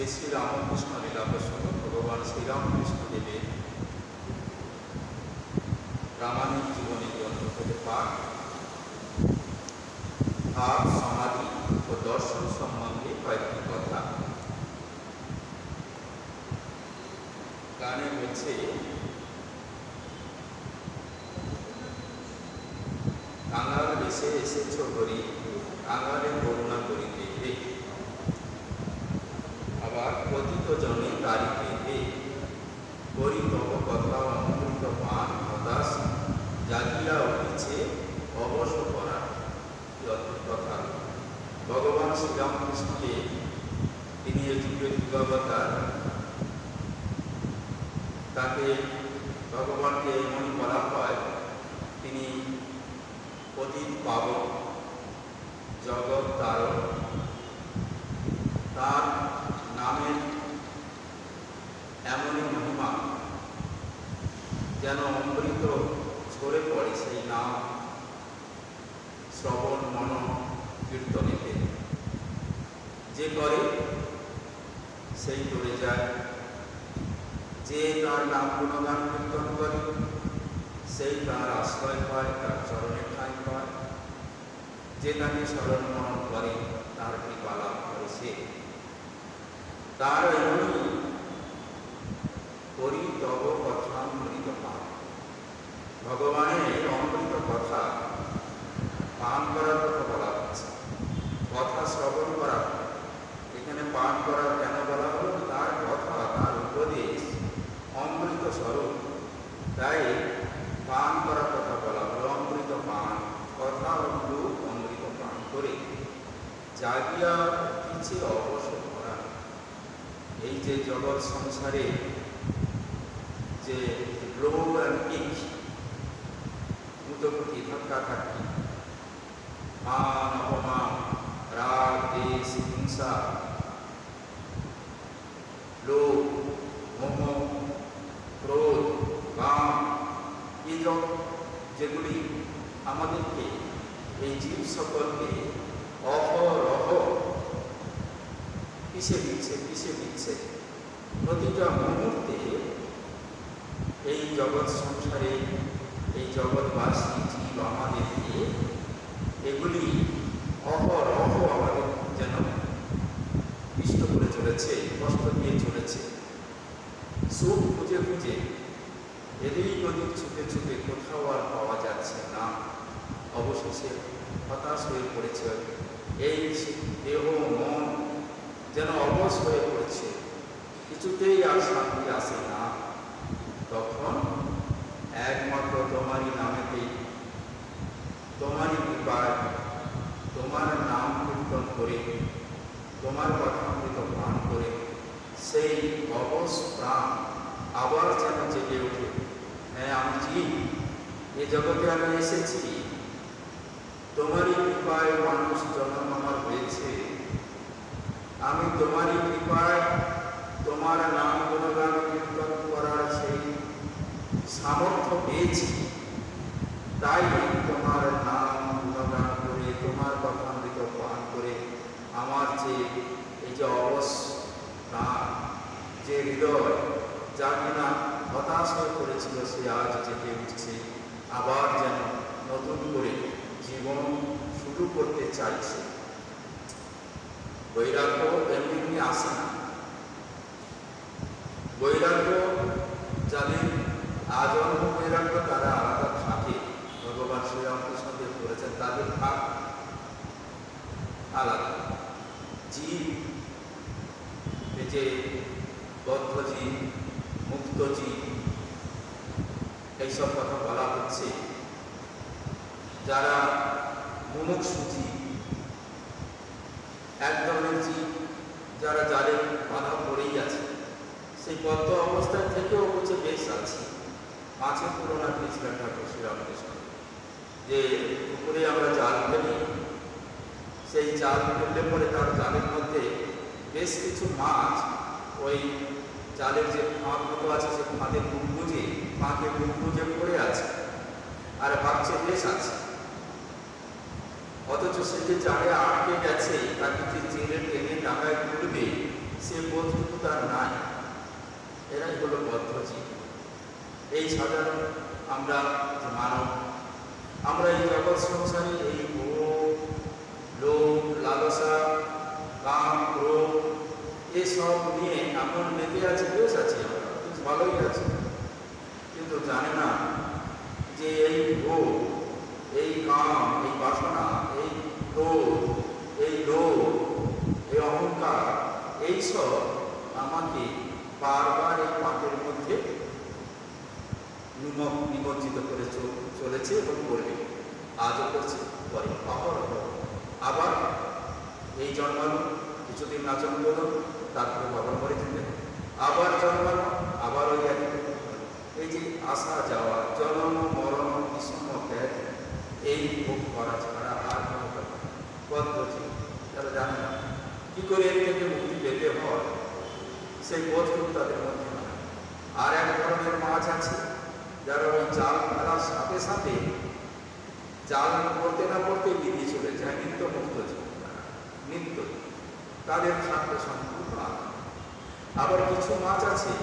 শ্রী শ্রী রামকৃষ্ণ লীলা প্রসঙ্গ ভগবান শ্রীরামকৃষ্ণদেবের প্রামাণিক জীবনী গ্রন্থ থেকে পাঠ, ভাব, সমাধি ও দর্শন সম্বন্ধে কয়েকটি কথা। গানে বলছে, কাঙাল বেশে এসেছ হরি, কাঙালে করুণা করিতে হে। আবার পতিত জনে দাঁড়িতে হে, করি তব কথা অমৃত পান হতাশ, জাগিয়া উঠিছে অবশ করা। অদ্ভুত কথা। ভগবান শ্রীরামকৃষ্ণকে তিনি এই যুগের যুগাবতার, তাকে ভগবানকে এমনই বলা হয়, তিনি পতিত পাবক, জগৎ তারক। তার নামের এমনই মহিমা যেন অমৃত ঝরে পড়ে সেই নাম শ্রবণ মন কীর্তনেতে। যে করে সেই তরে যায়, যে তার নাম গুণগান কীর্তন করে সেই তার আশ্রয় পায়, তার চরণে ঠাঁই পায়। যে তাকে স্মরণ মনন করে তার কৃপা লাভ করে সে। তার এমনি করি তব কথা অমৃত পান। ভগবানের অমৃত কথা পান করার কথা বলা হচ্ছে, কথা শ্রবণ করা। এখানে পান করা কেন বলা হলো? তার কথা, তার উপদেশ অমৃত স্বরূপ, তাই পান করার কথা বলা হলো। অমৃত পান, কথা অমৃত পান করে জাগিয়া উঠিছে অবশ করা। এই যে জগৎ সংসারে যে গ্লো অ্যান্ড কিক, মুখোমুখি ধাক্কাধাক্কি, মান অপমান, রাগ দেশ হিংসা, লোভ মোহ ক্রোধ কাম, এই যেগুলি আমাদেরকে, এই জীব সকলকে অহরহ পিষে দিচ্ছে। প্রতিটা মুহূর্তে এই জগৎ সংসারে, এই জগৎবাসী জীব আমাদেরকে এগুলি অহরহ আমাদের যেন পিষ্ট করে চলেছে, কষ্ট দিয়ে চলেছে। সুখ খুঁজে খুঁজে এদিক ওদিক ছুটে কোথাও আর পাওয়া যাচ্ছে না। অবশেষে হতাশ হয়ে পড়েছে, এই দেহ মন যেন অবশ হয়ে পড়েছে, কিছুতেই আর শান্তি আসে না। তখন একমাত্র তোমারই নামেতেই, তোমারই কৃপায়, তোমার নাম কীর্তন করে, তোমার কথামৃত পান করে সেই অবশ প্রাণ আবার যেন জেগে ওঠে। হ্যাঁ, আমি জীব, এ জগতে আমি এসেছি, তোমারই কৃপায় মানুষ জন্ম আমার হয়েছে। আমি তোমারই কৃপায় তোমার নাম গুণগান কীর্তন করার সেই সামর্থ্য পেয়েছি। তাই তোমার নাম গুণগান করে, তোমার কথামৃত পান করে আমার যে এই যে অবশ প্রাণ, যে হৃদয় যা কিনা হতাশ হয়ে পড়েছিল, সে আজ জেগে উঠছে, আবার যেন নতুন করে জীবন শুরু করতে চাইছে। বৈরাগ্য এমনি আসে না। বৈরাগ্য যাদের আজন্ম বৈরাগ্য, তারা আলাদা থাকে। ভগবান শ্রীরামকৃষ্ণদেব বলেছেন তাদের ভাগ আলাদা। জীব, এই যে বদ্ধ জীব, মুক্ত জীব, এইসব কথা বলা হচ্ছে। যারা মুমুক্ষু জীব, এক ধরনের জীব যারা জালে বাধা পড়েই আছে, সেই বদ্ধ অবস্থায় থেকেও হচ্ছে বেশ আছে। মাছের তুলনা দিয়েছিলেন ঠাকুর শ্রীরামকৃষ্ণ, যে পুকুরে আমরা জাল ফেলি, সেই জাল ফেললে পরে তার জালের মধ্যে বেশ কিছু মাছ ওই জালের যে ফাঁক মতো আছে, সে ফাঁদের বুকবুজে পড়ে আছে আর ভাবছে বেশ আছে। অথচ সে যে জালে আটকে গেছে, তাকে যে জেলে টেনে ডাঙায় তুলবে, সে বোধ তার নাই। এরাই হলো বদ্ধজীব। এই সাধারণ আমরা যে মানব, আমরা এই জগৎ সংসারে এই মোহ, লোভ, লালসা, কাম, ক্রোধ এসব নিয়ে এমন মেতে আছে, বেশ আছি, আমরা বেশ ভালোই আছি, কিন্তু জানে না যে এই ভোগ, এই কাম, এই বাসনা, এই ক্রোধ, এই লোভ, এই অহংকার, এইসব আমাকে বারবার এই পাপের মধ্যে নিমজ্জিত করে চলেছে এবং করবে। আজও করছে, পরে আবার এই জন্মানো, কিছুদিন নাচন করল, তারপরে বাবা মরে যেতেন, আবার জন্মানো, আবার ওই এই যে আসা যাওয়া, জন্ম মরণ বিষম ত্যাগ, এই ভোগ করা ছাড়া আর কোনো পদ্ধতি তারা জানে না। কি করে এর থেকে মুক্তি পেতে হয় সেই বোধটুকু তাদের মধ্যে না। আর এক ধরনের মাছ আছে যারা ওই জাল ফেলার সাথে সাথে জাল করতে না করতে বেরিয়ে চলে যায়, নিত্য মুক্ত জীবন, নিত্য তাদের সাথে সম্পূর্ণ। আবার কিছু মাছ আছে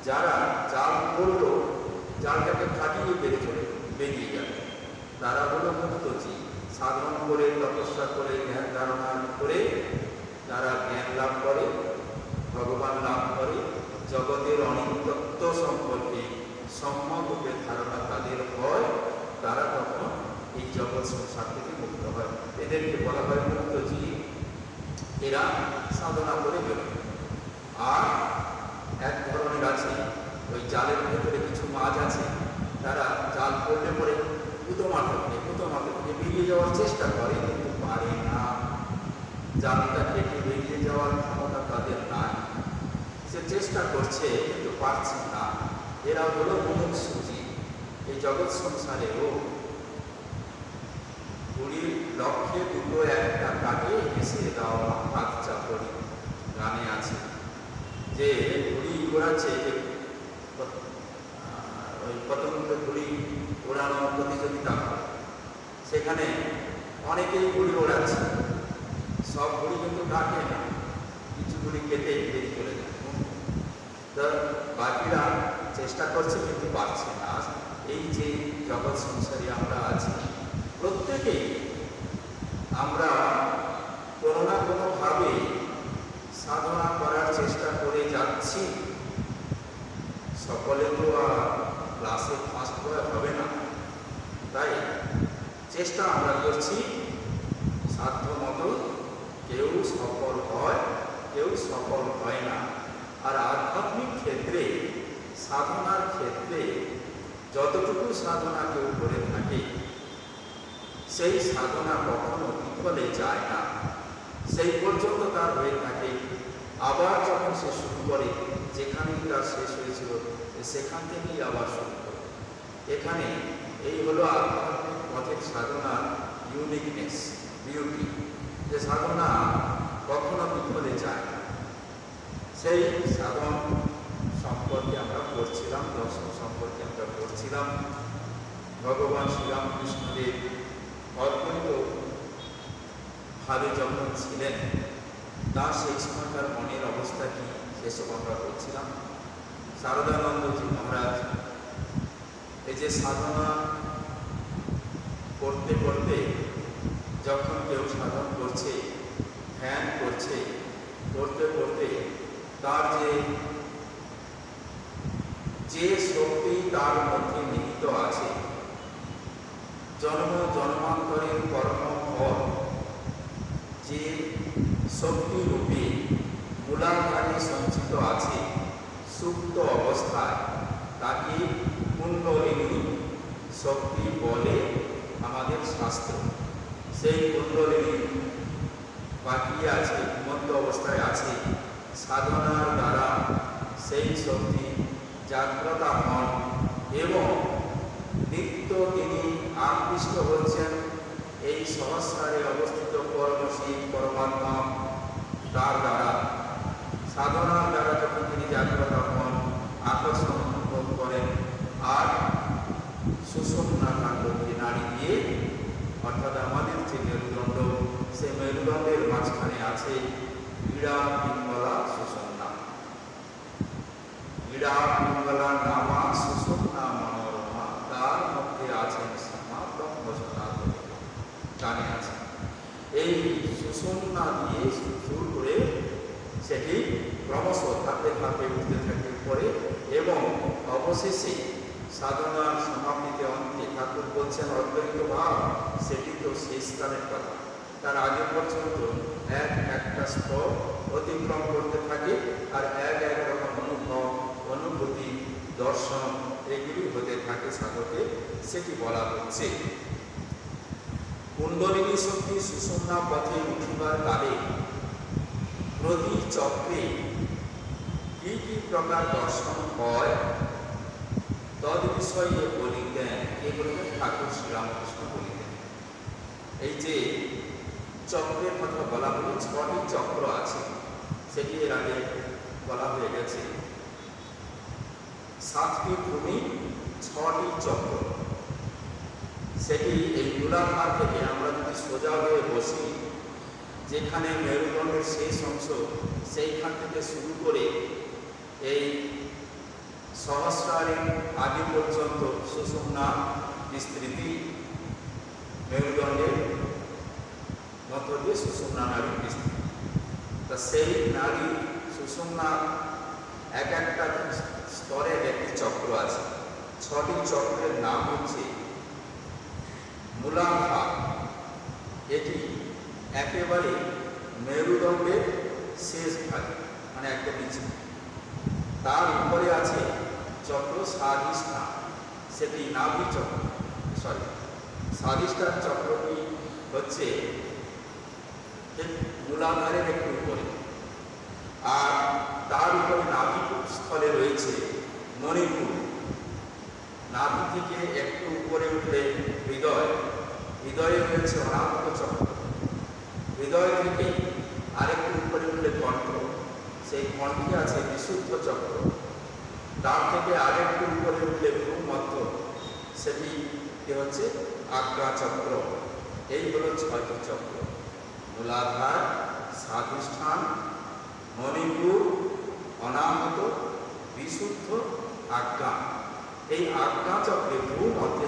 যারা জাল করলো, জালটাকে ফাটিয়ে বেরিয়ে গেল, তারা হলো মুক্তজীব। সাধন করে, তপস্যা করে, জ্ঞান ধারণা করে তারা জ্ঞান লাভ করে, ভগবান লাভ করে, জগতের অনিত্যত্ব সম্পর্কে সম্যকরূপে ধারণা তাদের হয়, তারা তখন এই জগৎ সংসার থেকে মুক্ত হয়। এদেরকে বলা হয় মুক্তজীব। এরা সাধনা করে বেরোয়। আর এক ধরনের আছে ওই জালের ভেতরে কিছু মাছ আছে, তারা জাল করলে পরে পুঁতো মারতে বেরিয়ে যাওয়ার চেষ্টা করে, কিন্তু পারে না। জালটা কেটে বেরিয়ে যাওয়ার ক্ষমতা তাদের নাই। সে চেষ্টা করছে কিন্তু পারছে না। এরা হলো মুমুক্ষুজীব। এই জগৎ সংসারেও বুড়ির লক্ষ্যে দুটো একটা কাটে হেসে দাও হাত চাপড়ি গানে আছে যে ঘুড়ি ঘোরাচ্ছে, যে ওই কতগুলো ঘুড়ি ওড়ানো প্রতিযোগিতা, সেখানে অনেকেই ঘুড়ি ওড়াচ্ছে। সব ঘুড়ি কিন্তু কাটে না, কিছু ঘুড়ি কেটে বেরিয়ে চলে যায়। তো বাকিরা চেষ্টা করছে কিন্তু পারছে না। এই যে জগৎ সংসারে আমরা আছি, প্রত্যেকেই আমরা কোনো না কোনোভাবে সাধনা করার চেষ্টা করে যাচ্ছি। সকলে তো আর ক্লাসে ফার্স্ট হবে না, তাই চেষ্টা আমরা করছি সাধ্য মতো। কেউ সফল হয়, কেউ সফল হয় না। আর আধ্যাত্মিক ক্ষেত্রে, সাধনার ক্ষেত্রে যতটুকু সাধনা কেউ করে থাকে, সেই সাধনা কখনো বিফলে যায় না। সেই পর্যন্ত তার হয়ে থাকে। আবার যখন সে শুরু করে, যেখানেই তার শেষ হয়েছিল সেখান থেকেই আবার শুরু করে। এখানে এই হলো আধ্যাত্মিক পথের সাধনার ইউনিকনেস, বিউটি, যে সাধনা কখনো বিফলে যায় না। সেই সাধন সম্পর্কে আমরা পড়ছিলাম, দর্শন সম্পর্কে আমরা পড়ছিলাম। ভগবান শ্রীরামকৃষ্ণদেব অত্যন্ত ভাবে যখন ছিলেন, তার সেই সময়কার মনের অবস্থা কি সেসব আমরা বলছিলাম। শারদানন্দজি মহারাজ এই যে সাধনা করতে করতে, যখন কেউ সাধন করছে, ধ্যান করছে, করতে করতে তার যে শক্তি তার মধ্যে নিহিত আছে, জন্ম জন্মান্তরের কর্মফল যে শক্তি রূপে মূলাধারে সঞ্চিত আছে সুপ্ত অবস্থায়, তাকে কুণ্ডলিনী শক্তি বলে আমাদের শাস্ত্র। সেই কুণ্ডলিনী বাকি আছে, ঘুমন্ত অবস্থায় আছে। সাধনার দ্বারা সেই শক্তি জাগ্রত হন এবং নিত্য তিনি আকৃষ্ট হচ্ছেন এই সহস্রারে অবস্থিত পরমশিব পরমাত্মা। তার দ্বারা, সাধনার দ্বারা যখন তিনি জাগ্রত হন, আকর্ষণ অনুভব করেন, আর সুষুম্না কাণ্ডকে নাড়ি দিয়ে, অর্থাৎ আমাদের যে মেরুদণ্ড, সেই মেরুদণ্ডের মাঝখানে আছে পীড়া পিঙ্গলা সুষুম্না। নীলা মঙ্গলা নামা সুষুম্না মনোরমা, তার মধ্যে আছেন শ্যামা ব্রহ্মসনা গানে আছে। এই সুষুম্না দিয়ে শুরু করে সেটি ক্রমশ ধাপে ধাপে উঠতে থাকে উপরে এবং অবশেষে সাধনার সমাপ্তিতে অন্তে ঠাকুর বলছেন অদ্বৈত ভাব, সেটি তো শেষকালের কথা। তার আগে পর্যন্ত একটা স্তর অতিক্রম করতে থাকে আর এক রকম অনুভব, অনুভূতি, দর্শন এগুলি হতে থাকে সাধকের, সেটি বলা হচ্ছে। কুণ্ডলিনী শক্তি সুষুম্না পথে উঠিবার কালে প্রতি চক্রে কি কি প্রকার দর্শন হয় তদ বিষয়ে বলিতেন। কে বলতেন? ঠাকুর শ্রীরামকৃষ্ণ বলিতেন। এই যে চক্রের কথা বলা হলো, 6টি চক্র আছে, সেটি এর আগে বলা হয়ে গেছে। 7টি ভূমি, 6টি চক্র। সেটি এই মূলাধার থেকে আমরা যদি সোজা হয়ে বসি, যেখানে মেরুদণ্ডের শেষ অংশ, সেইখান থেকে শুরু করে এই সহস্রারের আগে পর্যন্ত সুষুম্না বিস্তৃতি, মেরুদণ্ডের মধ্য দিয়ে সুষুম্না নাড়ির বিস্তৃতি। তা সেই নাড়ি সুষুম্না একটা স্তরের একটি চক্র আছে। 6টি চক্রের নাম হচ্ছে মূলাধার। এটি একেবারে মেরুদণ্ডের শেষ ভাগে, মানে একদম নিচে। তার উপরে আছে চক্র স্বাধিষ্ঠান, সেটি নাভি চক্র, স্বাধিষ্ঠান চক্রটি হচ্ছে মূলাধারের একটু উপরে। আর তার উপরে নাভি স্থলে রয়েছে মণিপুর। নাভি থেকে একটু উপরে উঠলে হৃদয়, হৃদয়ে রয়েছে অনাহত চক্র। হৃদয় থেকে আরেকটু উপরে উঠলে কণ্ঠ, সেই কণ্ঠে আছে বিশুদ্ধ চক্র। তার থেকে আরেকটু উপরে উঠলে ভূমধ্য, সেটি হচ্ছে আজ্ঞা চক্র। এই হলো 6টি চক্র: মূলাধার, স্বাধিষ্ঠান, মণিপুর, অনাহত, বিশুদ্ধ, আজ্ঞা। এই আজ্ঞা চক্রে ভূমধ্যে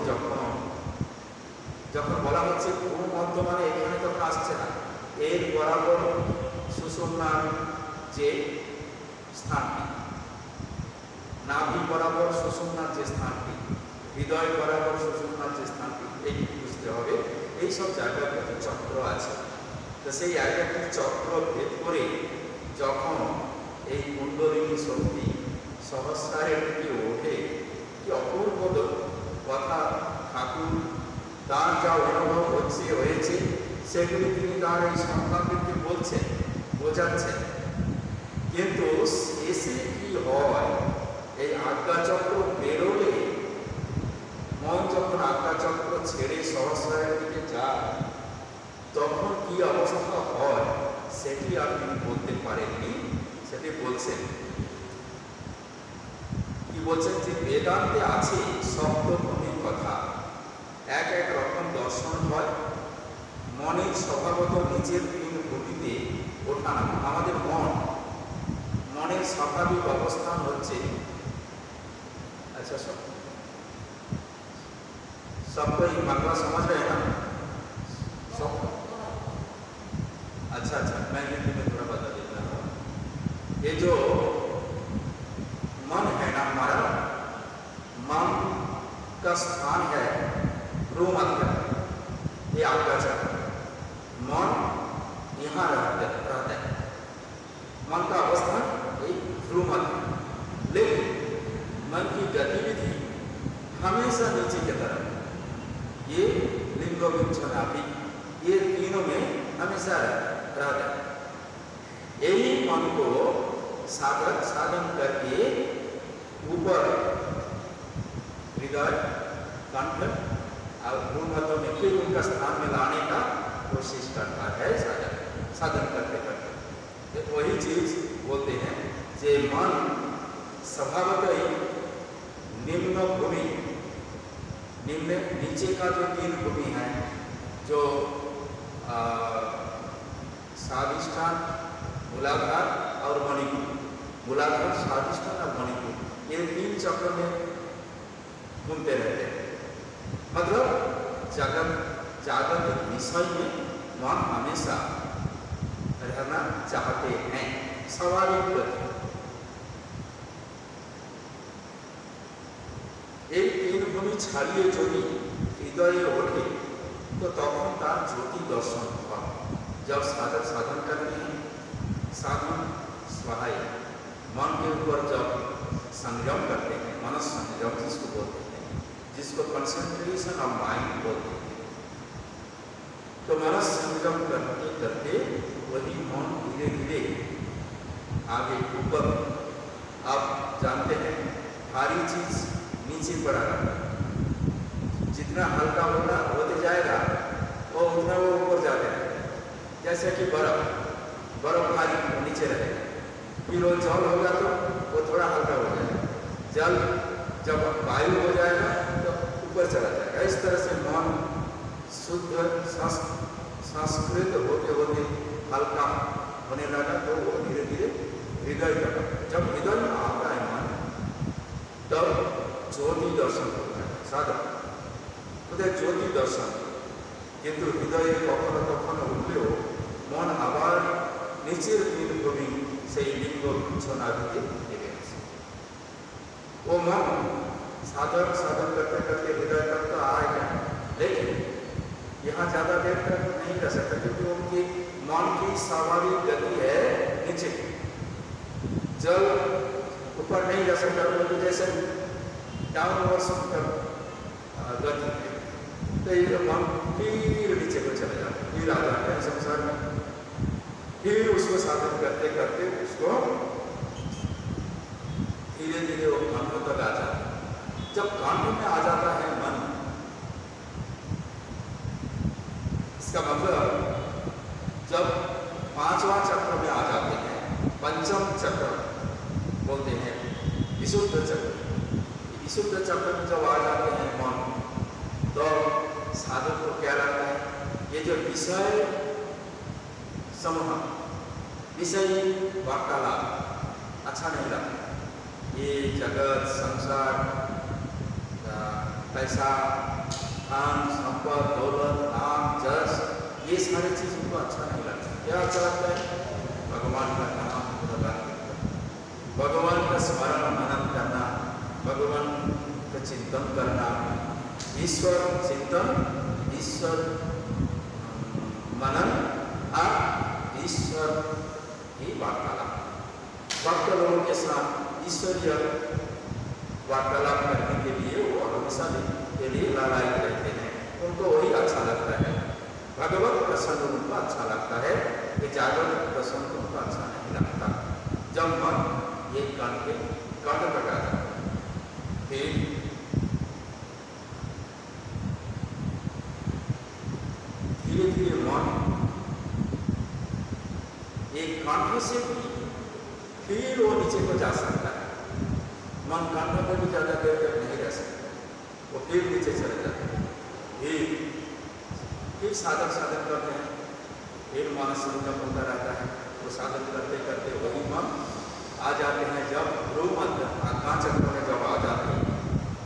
যখন বলা হচ্ছে ভূমধ্য, মানে এখানে তখন আসছে না, এর বরাবর সুষুম্নার যে স্থানটি, নাভি বরাবর সুষুম্নার যে স্থানটি, হৃদয় বরাবর সুষুম্নার যে স্থানটি, এই বুঝতে হবে। এইসব জায়গায় কত চক্র আছে। তো সেই একটি চক্র ভেদ করে যখন এই কুণ্ডলিনী শক্তি সহস্রারের দিকে ওঠে, কি অপূর্ব কথা! ঠাকুর তার যা অনুভব হয়েছে সেগুলি তিনি তার এই সন্তানদেরকে বলছেন, বোঝাচ্ছেন। কিন্তু শেষে কি হয়, এই আজ্ঞাচক্র বেরোলে, মন যখন আজ্ঞাচক্র ছেড়ে সহস্রারের দিকে যায়, তখন কি অবস্থা হয় সেটি আর তিনি বলতে পারেননি। সেটি বলছেন, কি বলছেন যে বেদান্তে আছে সপ্তভূমির কথা। এক রকম দর্শন হয়। মনের স্বভাবত নিজের 3 ভূমিতে ওঠানো। আমাদের মনের স্বাভাবিক অবস্থান হচ্ছে, अच्छा सबको ये बात समझ रहे हैं ना? सब अच्छा, मैं हिंदी में थोड़ा बता देता हूँ। ये जो मन है ना, हमारा मन का स्थान है भ्रूमध्य, ये आपका चक्र। मन यहाँ रहता है, मन का अवस्था एक भ्रूमध्य। लेकिन मन की गतिविधि हमेशा नीचे की तरफ, ये लिंग नाभि, ये तीनों में हमेशा रहता है। यही मन को साधन करके ऊपर हृदय, कंठ और भ्रूमध्य में फिर उनका स्थान में लाने का कोशिश करता है साधन करते करते। तो वही चीज बोलते हैं जे मन स्वभावतः ही निम्न भूमि, नीचे का जो 3 भूमि है, जो स्वाधिष्ठान, मूलाधार और मणिपुर, मूलाधार, स्वाधिष्ठान और मणिपुर, ये 3 चक्र में घूमते रहते हैं। मतलब जागतिक विषय में मन हमेशा रहना चाहते हैं, स्वाभाविक गति। এই 3 ভূমি ছাড়িয়ে যদি হৃদয়ে ওঠে तो তখন তার ज्योति दर्शन हुआ। जब साधक साधन करते हैं, साधन स्वाहाय मन के ऊपर जब संयम करते हैं, मन संयम जिसको बोलते हैं, जिसको कंसंट्रेशन ऑफ माइंड बोलते हैं, तो मन संयम करते करते वही मन धीरे धीरे आगे ऊपर। आप जानते हैं भारी चीज नीचे पड़ा रहता है, जितना हल्का होगा होते जाएगा वो उतना वो ऊपर जाते रहेगा। जैसे कि बर्फ भारी नीचे रहेगा, फिर वो जल होगा तो वो थोड़ा हल्का हो जाएगा, जल जब वायु हो जाएगा तो ऊपर चला जाएगा। इस तरह से मन शुद्ध संस्कृत होते होते हल्का होने लगा तो वो धीरे धीरे हृदय तक, जब हृदय में आता है मन तब ज्योति दर्शन होता है। साधक बोलते ज्योति दर्शन, किंतु हृदय कखनो कखनो उठलेও मन आबार नीचेर 3 भूमि সেই লিঙ্গ বিছনা দিকে নেমে আসে। वो मन साधक साधन करते करते हृदय तक तो आएगा, लेकिन यहाँ ज़्यादा देर तक नहीं कर सकता, क्योंकि उनकी मन की स्वाभाविक गति है नीचे, जल ऊपर नहीं जा सकता, क्योंकि जैसे डाउनवर्ड गति है, तो ये मन फिर नीचे को चले जाते हैं, फिर आ जाते हैं संसार में, फिर उसको साधन करते करते उसको धीरे धीरे वो कंठ तक आ जाता है। जब कंठ में आ जाता है मन, इसका मतलब जब 5वां चक्र में आ जाते हैं, पंचम चक्र बोलते हैं विशुद्ध चक्र, विशुद्ध चक्र में जब आ जाते हैं मन, तो साधक को क्या लगता है, ये जो विषय समूह, विषय वार्तालाप अच्छा नहीं लगता। ये जगत संसार, पैसा, धन संपत्ति, दौलत, नाम, जस, ये सारी चीज उनको अच्छा नहीं लगता। क्या अच्छा लगता है? भगवान का नाम करना, भगवान का स्मरण मनन करना, भगवान का चिंतन करना, ईश्वर चिंतन, ईश्वर मनन और ईश्वर की वार्तालाप। भक्त लोगों के साथ ईश्वरीय वार्तालाप करने के लिए वो हमेशा के लिए लालायित रहते हैं, उनको वही अच्छा लगता है। भगवत प्रसन्न उनको अच्छा लगता है, कि जागृत प्रसन्न उनको अच्छा नहीं लगता। जब मन ये कंठ तक आ जाता है, फिर धीरे धीरे मन एक कंठ से फिर वो नीचे को जा सकता है। मन कंठ में भी ज़्यादा देर तक नहीं रह सकता, वो फिर नीचे चले जाते हैं। फिर साधक साधन करते हैं, फिर मन संयम होता रहता है, वो साधन करते करते वही मन आ जाते हैं। जब ध्रुव मध्य आज्ञा चक्र में जब आ जाते हैं,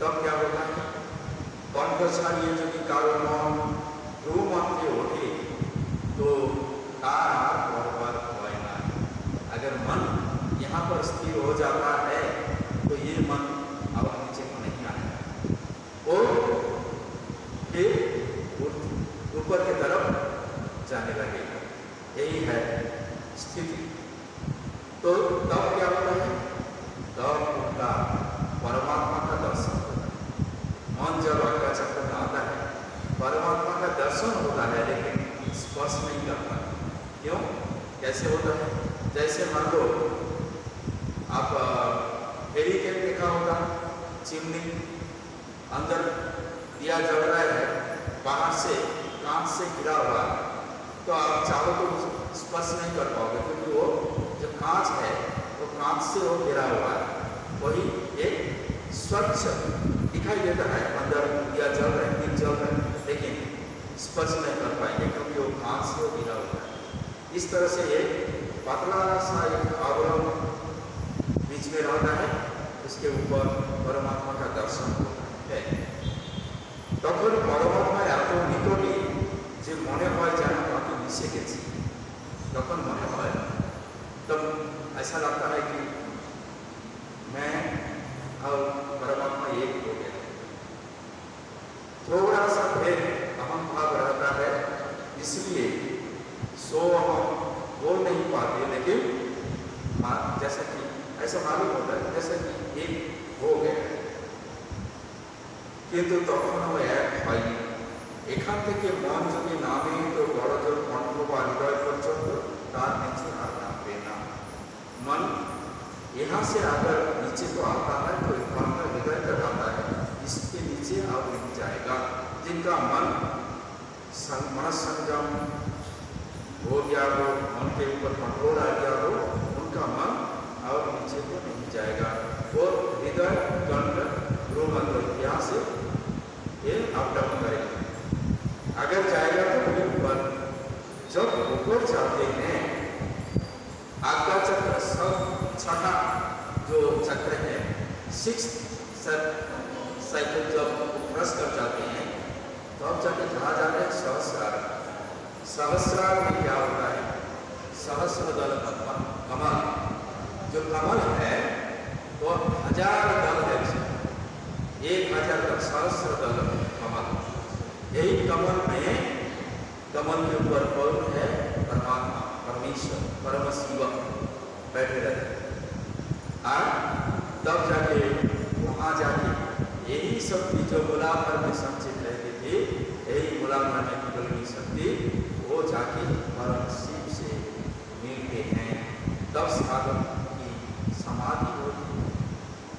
तब क्या होता है, कंठस्थानीय जो कि कारण ध्रुव मध्य उठे तो तार पर्वत होना। अगर मन यहाँ पर स्थिर हो जाता है तो ये मन अब नीचे को नहीं आएगा, और फिर ऊपर की तरफ जाने लगेगा। यही है स्थिति। तो तब क्या होता है, तब उनका परमात्मा का दर्शन होता है। मन जब आज्ञा चक्र में आता है, परमात्मा का दर्शन होता है, लेकिन स्पर्श नहीं करता। क्यों? कैसे होता है? जैसे मान लो आप हेरिकेन देखा होगा, चिमनी अंदर दिया जल रहा है, बाहर से कांच से घिरा हुआ है, तो आप चाहो तो स्पर्श नहीं कर पाओगे, क्योंकि वो जो कांच है वो कांच से वो घिरा हुआ है। वही एक स्वच्छ दिखाई देता है, अंदर दिया जल रहा है, दिन जल रहा है, लेकिन स्पर्श नहीं कर पाएंगे क्योंकि वो कांच से घिरा हुआ है। इस तरह से एक पतला सा एक आवरण में रहता है, उसके ऊपर परमात्मा का दर्शन होता है। তখন পরমাত্মা এত নিকটে যে মনে হয় যেন আমাকে মিশে গেছি, তখন মনে হয় तब ऐसा लगता है कि मैं और परमात्मा एक हो गया। थोड़ा सा फिर अहम भाव रहता है, इसलिए सो हम बोल नहीं पाते, लेकिन जैसा कि ऐसा मालूम होता है जैसा कि एक हो गया, কিন্তু তখনও এক হয়নি। এখান থেকে মন যদি নামে তো বড়জোর কণ্ঠ বা হৃদয় পর্যন্ত তার নিচে আর नामবে না। मन यहाँ से अगर नीचे को आता है तो इतना हृदय तक आता है, इसके नीचे अब नहीं जाएगा। जिनका मन संयम हो गया हो, मन के ऊपर कंट्रोल आ गया हो, उनका मन और नीचे को नहीं जाएगा। वो हृदय कंठ रोमंत्र यहाँ से ये अप डाउन करेगा। अगर जाएगा तो ऊपर, जब ऊपर जाते हैं आज्ञा चक्र सब छठा जो चक्र है, 6th साइकिल जब क्रॉस कर जाते हैं तो अब जाके कहा जाता है सहस्रार। सहस्रार में क्या होता है? सहस्र दल कमल, जो कमल है वो 1000 दल है, 1000 दल, सहस्र दल कमल। यही कमल में, कमल के ऊपर पौध है परमात्मा, परमेश्वर, परम शिव बैठे रहते हैं। और तब जाके वहाँ जाके यही शक्ति जो मुलाकात में संचित रहती थी, यही मुलाकात में बदलनी शक्ति, वो जाके परम शिव से मिलते हैं। तब साधक की समाधि होती है,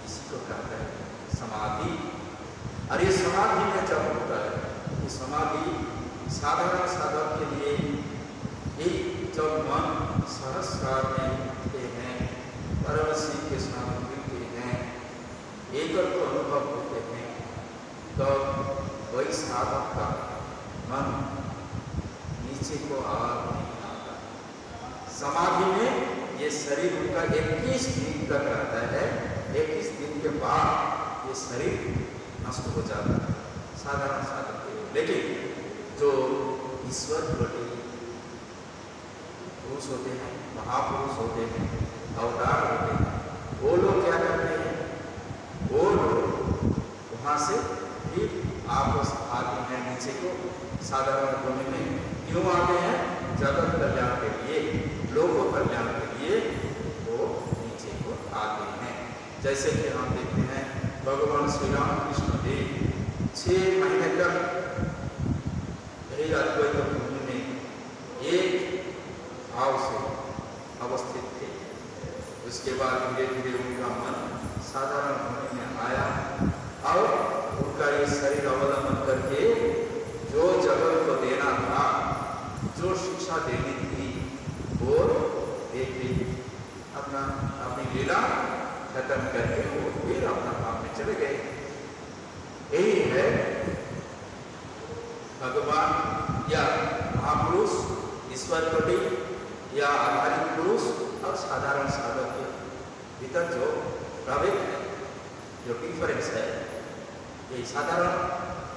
इसी को कहते हैं समाधि। और ये समाधि में जब होता है, ये समाधि साधारण साधक के लिए ही जब मन सहस्रार में मिलते हैं, परम शिव के साथ मिलते हैं, एकत्व अनुभव होते हैं, तो वही साधक का मन नीचे को आ नहीं आता। समाधि में ये शरीर उनका 21 दिन तक रहता है, 21 दिन के बाद ये शरीर नष्ट हो जाता है साधारण साधक के। लेकिन जो ईश्वर प्रति पुरुष होते हैं, महापुरुष होते हैं, अवतार होते हैं, वो लोग क्या करते हैं? वो लोग वहाँ से फिर आपस आते हैं नीचे को साधारण होने में। क्यों आते हैं? जगत कल्याण के लिए, लोक कल्याण के लिए वो नीचे को आते हैं। जैसे कि हम देखते हैं भगवान श्री राम कृष्ण देव 6 महीने तक यही अद्वैत भूमि में एक भाव से अवस्थित थे। उसके बाद धीरे धीरे उनका मन साधारण होने में आया और उनका ये शरीर अवलंबन करके जो जगत को देना था, जो शिक्षा देनी थी, वो देखे अपनी लीला खत्म करके वो फिर अपना काम में चले गए। यही है भगवान या महापुरुष, ईश्वर प्रति या आधारित पुरुष और साधारण साधक के भीतर जो प्रभेद है, जो डिफरेंस है। ये साधारण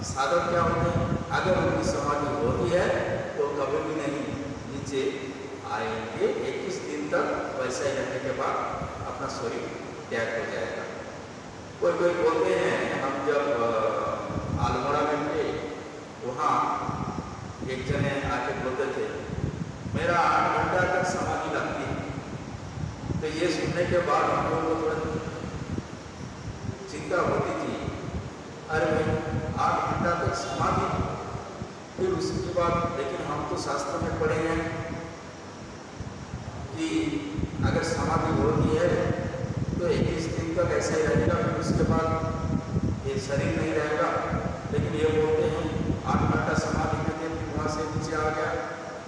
साधक क्या होते हैं? अगर उनकी समाधि होती है तो कभी भी नहीं नीचे आएंगे, 21 दिन तक वैसा ही रहने के बाद अपना शरीर त्याग हो जाएगा। कोई कोई बोलते हैं, हम जब आलमोड़ा में थे वहाँ एक जने आके बोलते थे मेरा 8 घंटा तक समाधि लगती है। तो ये सुनने के बाद हम लोगों को थोड़ा चिंता होती थी, अरे भाई 8 घंटा तक समाधि, फिर उसके बाद लेकिन हम तो शास्त्र में पढ़े हैं कि अगर समाधि होती है तो 21 दिन तक ऐसा ही रहेगा, फिर उसके बाद ये शरीर नहीं रहेगा। लेकिन ये बोलते हैं 8 घंटा समाधि में थे, वहाँ से नीचे आ गया,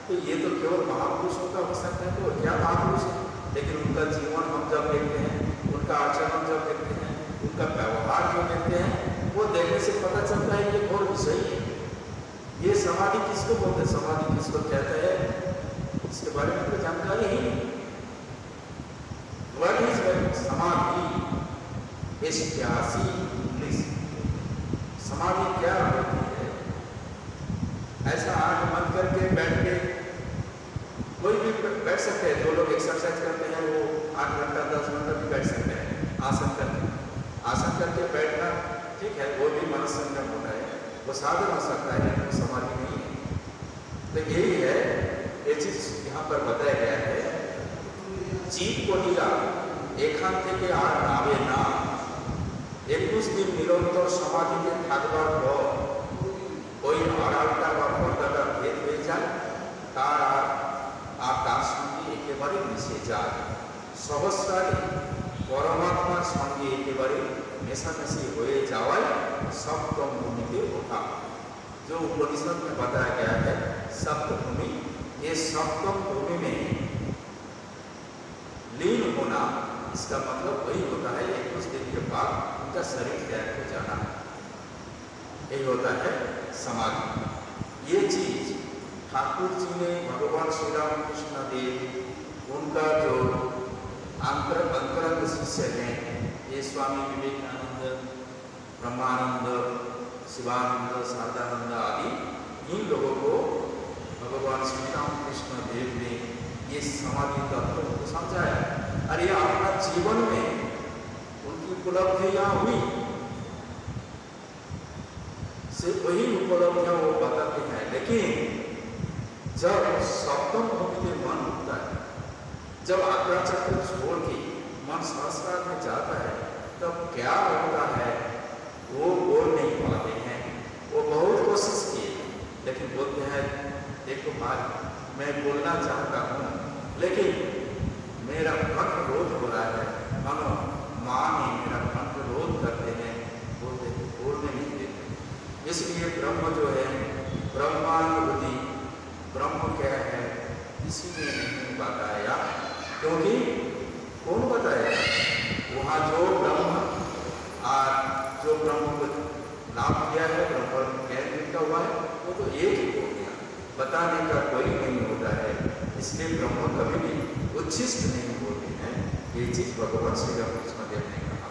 तो ये तो केवल महापुरुषों का हो सकता है। तो क्या महापुरुष है? लेकिन उनका जीवन हम जब देखते हैं, उनका आचरण जब देखते हैं, उनका व्यवहार जो देखते हैं, वो देखने से पता चलता है ये घोर विषय है। ये समाधि किसको बोलते हैं, समाधि किसको कहते हैं, इसके बारे में तो जानकारी ही नहीं। व्हाट इज समाधि? 88 19। समाधि क्या होती है? ऐसा आंख बंद करके बैठ के, कोई भी बैठ सकते हैं। जो लोग एक्सरसाइज करते हैं वो 8 घंटा 10 घंटा भी बैठ सकते हैं आसन करके बैठना, ठीक है, वो भी मन संयम होता है, वो साधन हो सकता है, लेकिन वो समाधि नहीं है। तो यही है, ये चीज यहाँ पर बताया गया है। जीव को लिया एकांत থেকে আর নাবে না, 21 দিন নিরন্তর সমাধিতে থাকবার পর ওই আড়ালটা বা পর্দাটা ভেদ হয়ে যায়, তার আর তার সঙ্গে একেবারে মিশে যায়। সহস্রারে পরমাত্মার সঙ্গে একেবারে মেশামেশি হয়ে যাওয়ায় सप्तम भूमि के होता, जो उपनिषद में बताया गया है सप्तभूमि। ये सप्तम भूमि में लीन होना, इसका मतलब वही होता है 21 दिन के बाद उनका शरीर त्याग हो जाना, यही होता है समाधि। ये चीज ठाकुर जी ने भगवान श्री राम कृष्ण देव, उनका जो अंतरंग शिष्य हैं, ये स्वामी विवेकानंद, ब्रह्मानंद, शिवानंद, शारदानंद आदि, इन लोगों को भगवान श्री राम कृष्ण देव ने ये समाधि तत्व को समझाया। और ये अपना जीवन में उनकी उपलब्धियां हुई, सिर्फ वही उपलब्धियां वो बताते हैं। लेकिन जब सप्तम भूमि में मन होता है, जब आग्राचक्र छोड़ के मन सहस्रार में जाता है, तब क्या होता है वो बोल नहीं पाते हैं। वो बहुत कोशिश किए, लेकिन बोलते हैं देखो भाई, मैं बोलना चाहता हूँ, लेकिन मेरा कंठ रोध हो रहा है, मानो माँ ने मेरा कंठ रोध करते हैं, बोलने नहीं देते। इसलिए ब्रह्म जो है, ब्रह्मानुभूति, ब्रह्म क्या है, इसी में नहीं बताया, क्योंकि कौन बताएगा? वहाँ जो ब्रह्म जो ब्रह्म को लाभ किया है, ब्रह्म ज्ञान का हुआ है, वो तो एक ही हो गया, बताने का कोई नहीं होता है। इसलिए ब्रह्म कभी भी उच्छिष्ट नहीं होते हैं। ये चीज भगवान श्री राम कृष्ण देव ने कहा।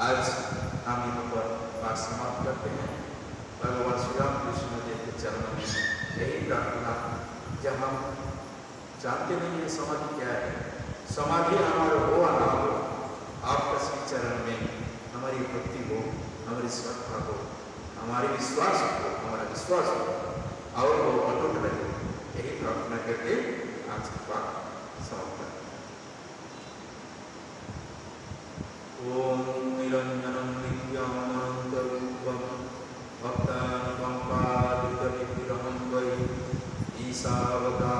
आज हम यहाँ पर पाठ समाप्त करते हैं। भगवान श्री राम कृष्ण देव के चरणों में यही प्रार्थना, जब हम जानते नहीं है समाधि क्या है, समाधि हमारा हो या ना हो, आपका श्री चरण में हमारी भक्ति हो, हमारी श्रद्धा हो, हमारे विश्वास हो, हमारा विश्वास हो और वो अटूट रहे, यही प्रार्थना करके आज की बात समाप्त करें। ओम निरंजनम नित्यानंदरूपम भक्तानुकंपादितविग्रहं वै ईशावतारम्